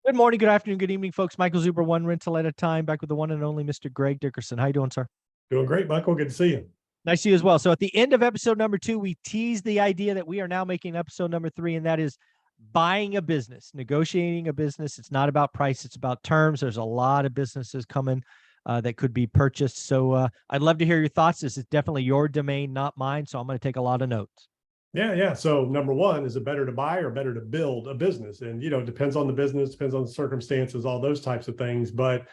Good morning, good afternoon, good evening, folks. Michael Zuber, one rental at a time, back with the one and only Mr. Greg Dickerson. How you doing, sir? Doing great, Michael. Good to see you. Nice to see you as well. So at the end of episode number 2, we teased the idea that we are now making episode number 3, and that is buying a business, negotiating a business. It's not about price, it's about terms. There's a lot of businesses coming that could be purchased. So I'd love to hear your thoughts. This is definitely your domain, not mine. So I'm going to take a lot of notes. Yeah. So number one, is it better to buy or better to build a business? And, it depends on the business, depends on the circumstances, all those types of things. But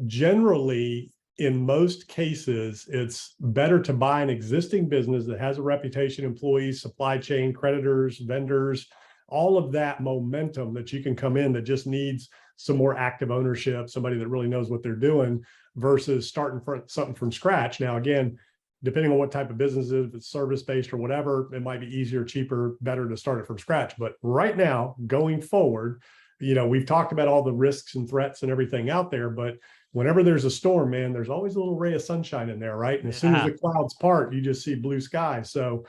generally, in most cases, it's better to buy an existing business that has a reputation, employees, supply chain, creditors, vendors, all of that momentum that you can come in that just needs some more active ownership, somebody that really knows what they're doing versus starting something from scratch. Now, again, depending on what type of business it is, if it's service-based or whatever, it might be easier, cheaper, better to start it from scratch. But right now, going forward, we've talked about all the risks and threats and everything out there, but whenever there's a storm, man, there's always a little ray of sunshine in there, right? And as soon as the clouds part, you just see blue sky. So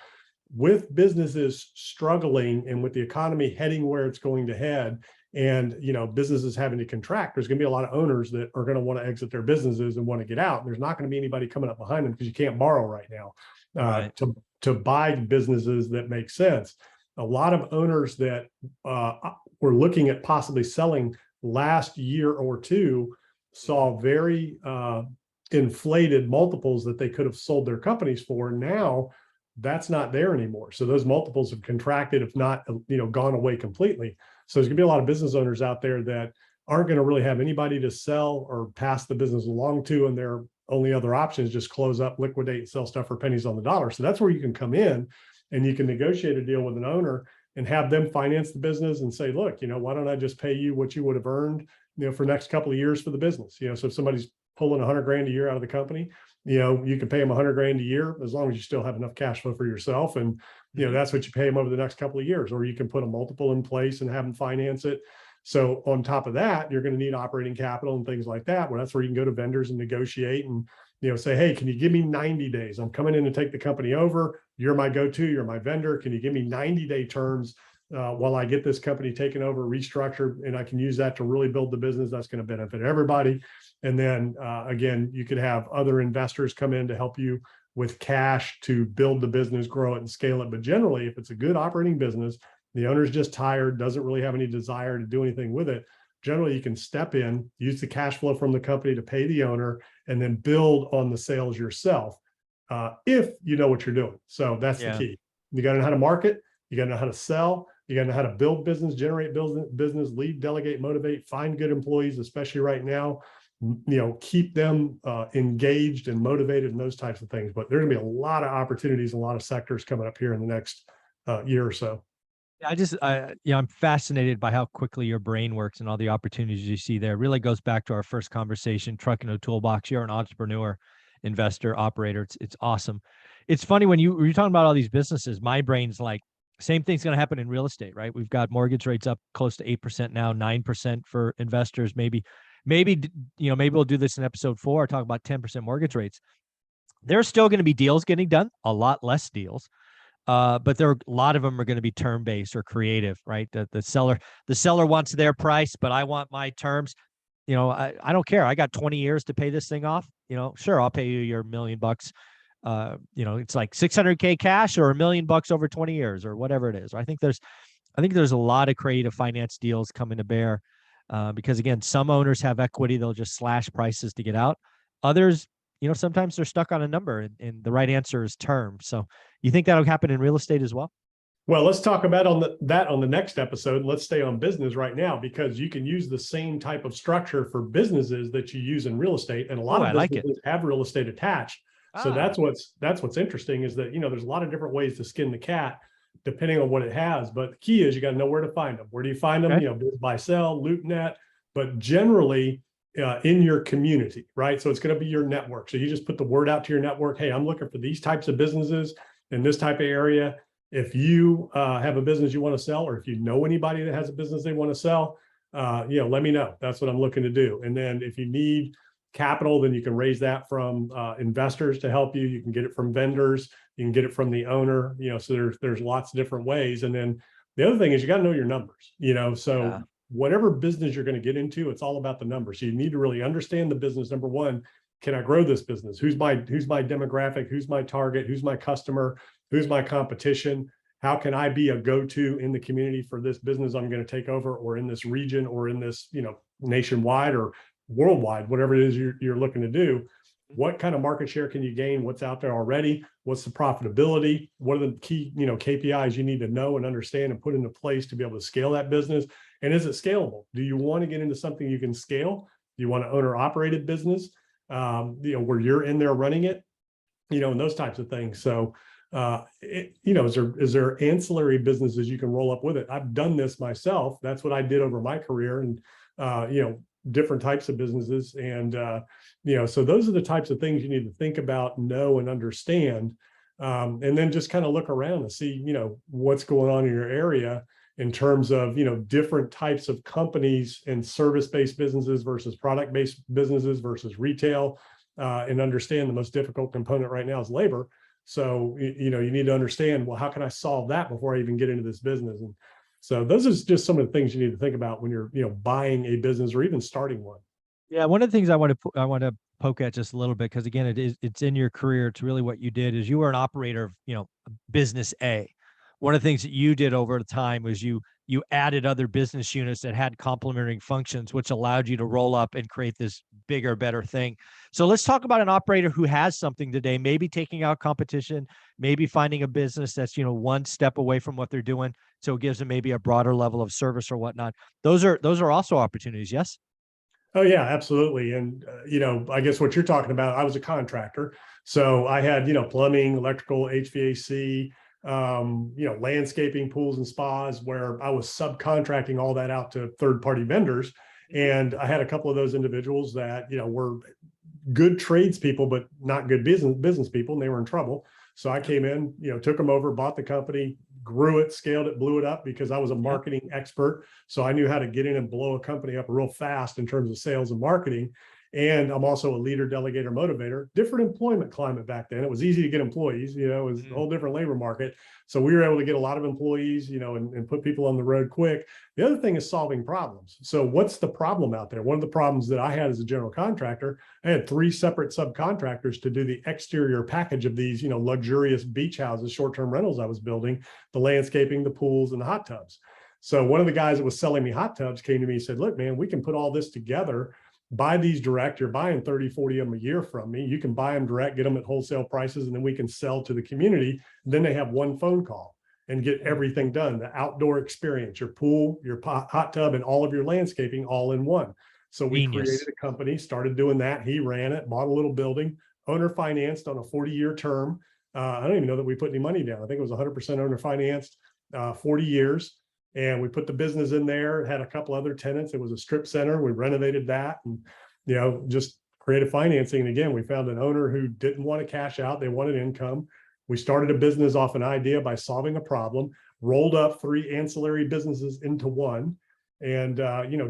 with businesses struggling and with the economy heading where it's going to head, and businesses having to contract, there's going to be a lot of owners that are going to want to exit their businesses and want to get out. And there's not going to be anybody coming up behind them because you can't borrow right now Right. to buy businesses that make sense. A lot of owners that were looking at possibly selling last year or two saw very inflated multiples that they could have sold their companies for. Now that's not there anymore. So those multiples have contracted, if not, gone away completely. So there's gonna be a lot of business owners out there that aren't going to really have anybody to sell or pass the business along to. And their only other option is just close up, liquidate, and sell stuff for pennies on the dollar. So that's where you can come in and you can negotiate a deal with an owner and have them finance the business and say, look, why don't I just pay you what you would have earned, for the next couple of years for the business? So if somebody's pulling 100 grand a year out of the company, you can pay them 100 grand a year as long as you still have enough cash flow for yourself. And, that's what you pay them over the next couple of years, or you can put a multiple in place and have them finance it. So on top of that, you're going to need operating capital and things like that. Well, that's where you can go to vendors and negotiate and, say, hey, can you give me 90 days? I'm coming in to take the company over. You're my go-to, you're my vendor. Can you give me 90-day terms while I get this company taken over, restructured, and I can use that to really build the business that's going to benefit everybody. And then again, you could have other investors come in to help you with cash to build the business, grow it, and scale it. But generally, if it's a good operating business, the owner's just tired, doesn't really have any desire to do anything with it, generally you can step in, use the cash flow from the company to pay the owner, and then build on the sales yourself if you know what you're doing. So that's the key. You got to know how to market, you got to know how to sell, you got to know how to build business, generate business, lead, delegate, motivate, find good employees, especially right now, keep them engaged and motivated and those types of things. But there's gonna be a lot of opportunities, a lot of sectors coming up here in the next year or so. I'm fascinated by how quickly your brain works and all the opportunities you see there. It really goes back to our first conversation, trucking a toolbox. You're an entrepreneur, investor, operator. It's awesome. It's funny when you're talking about all these businesses, my brain's like, same thing's going to happen in real estate, right? We've got mortgage rates up close to 8% now, 9% for investors. Maybe we'll do this in episode 4, talk about 10% mortgage rates. There's still going to be deals getting done, a lot less deals. But a lot of them are going to be term-based or creative, right? The seller wants their price, but I want my terms. I don't care. I got 20 years to pay this thing off. Sure, I'll pay you your $1 million. It's like 600K cash or $1 million over 20 years or whatever it is. I think there's a lot of creative finance deals coming to bear. Because again, some owners have equity, they'll just slash prices to get out. Others, sometimes they're stuck on a number and the right answer is term. So you think that'll happen in real estate as well? Well, let's talk about that on the next episode. Let's stay on business right now, because you can use the same type of structure for businesses that you use in real estate. And a lot of businesses have real estate attached. So that's what's interesting, is that, there's a lot of different ways to skin the cat depending on what it has. But the key is you got to know where to find them. Where do you find them? Okay. Biz, buy, sell, LoopNet, but generally in your community, right? So it's going to be your network. So you just put the word out to your network. Hey, I'm looking for these types of businesses in this type of area. If you have a business you want to sell, or if you know anybody that has a business they want to sell, let me know. That's what I'm looking to do. And then if you need capital, then you can raise that from investors to help you. You can get it from vendors. You can get it from the owner. So there's lots of different ways. And then the other thing is you got to know your numbers. So whatever business you're going to get into, it's all about the numbers. So you need to really understand the business. Number one, can I grow this business? Who's my demographic? Who's my target? Who's my customer? Who's my competition? How can I be a go-to in the community for this business I'm going to take over, or in this region, or in this, nationwide or worldwide, whatever it is you're looking to do? What kind of market share can you gain? What's out there already? What's the profitability? What are the key, KPIs you need to know and understand and put into place to be able to scale that business? And is it scalable? Do you want to get into something you can scale? Do you want an owner operated business, where you're in there running it, and those types of things. So, is there ancillary businesses you can roll up with it? I've done this myself. That's what I did over my career, and, different types of businesses. And, so those are the types of things you need to think about, know, and understand. And then just kind of look around and see, what's going on in your area in terms of, different types of companies and service-based businesses versus product-based businesses versus retail, and understand the most difficult component right now is labor. So, you need to understand, well, how can I solve that before I even get into this business? And so those are just some of the things you need to think about when you're, buying a business or even starting one. Yeah, one of the things I want to poke at just a little bit, because again, it's in your career. It's really what you did is you were an operator of, business A. One of the things that you did over the time was you added other business units that had complementary functions, which allowed you to roll up and create this bigger, better thing. So let's talk about an operator who has something today, maybe taking out competition, maybe finding a business that's, one step away from what they're doing. So it gives them maybe a broader level of service or whatnot. Those are also opportunities. Yes. Oh yeah, absolutely. And, I guess what you're talking about, I was a contractor. So I had, plumbing, electrical, HVAC, landscaping, pools and spas, where I was subcontracting all that out to third-party vendors. And I had a couple of those individuals that, were good tradespeople, but not good business people, and they were in trouble. So I came in, took them over, bought the company, grew it, scaled it, blew it up, because I was a marketing expert. So I knew how to get in and blow a company up real fast in terms of sales and marketing. And I'm also a leader, delegator, motivator. Different employment climate back then. It was easy to get employees, it was a whole different labor market. So we were able to get a lot of employees, and put people on the road quick. The other thing is solving problems. So what's the problem out there? One of the problems that I had as a general contractor, I had 3 separate subcontractors to do the exterior package of these, luxurious beach houses, short-term rentals I was building, the landscaping, the pools, and the hot tubs. So one of the guys that was selling me hot tubs came to me and said, look, man, we can put all this together. Buy these direct. You're buying 30, 40 of them a year from me. You can buy them direct, get them at wholesale prices, and then we can sell to the community. Then they have one phone call and get everything done. The outdoor experience, your pool, your hot tub, and all of your landscaping all in one. So we created a company, started doing that. He ran it, bought a little building, owner financed on a 40-year term. I don't even know that we put any money down. I think it was 100% owner financed, 40 years. And we put the business in there, had a couple other tenants. It was a strip center. We renovated that and, just creative financing. And again, we found an owner who didn't want to cash out. They wanted income. We started a business off an idea by solving a problem, rolled up 3 ancillary businesses into one, and,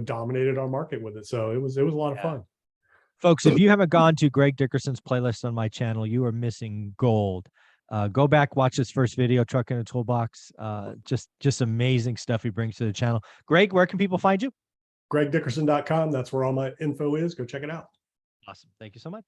dominated our market with it. So it was a lot of fun. Folks, if you haven't gone to Greg Dickerson's playlist on my channel, you are missing gold. Go back, watch this first video, Truck in a Toolbox. Just amazing stuff he brings to the channel. Greg, where can people find you? GregDickerson.com. That's where all my info is. Go check it out. Awesome. Thank you so much.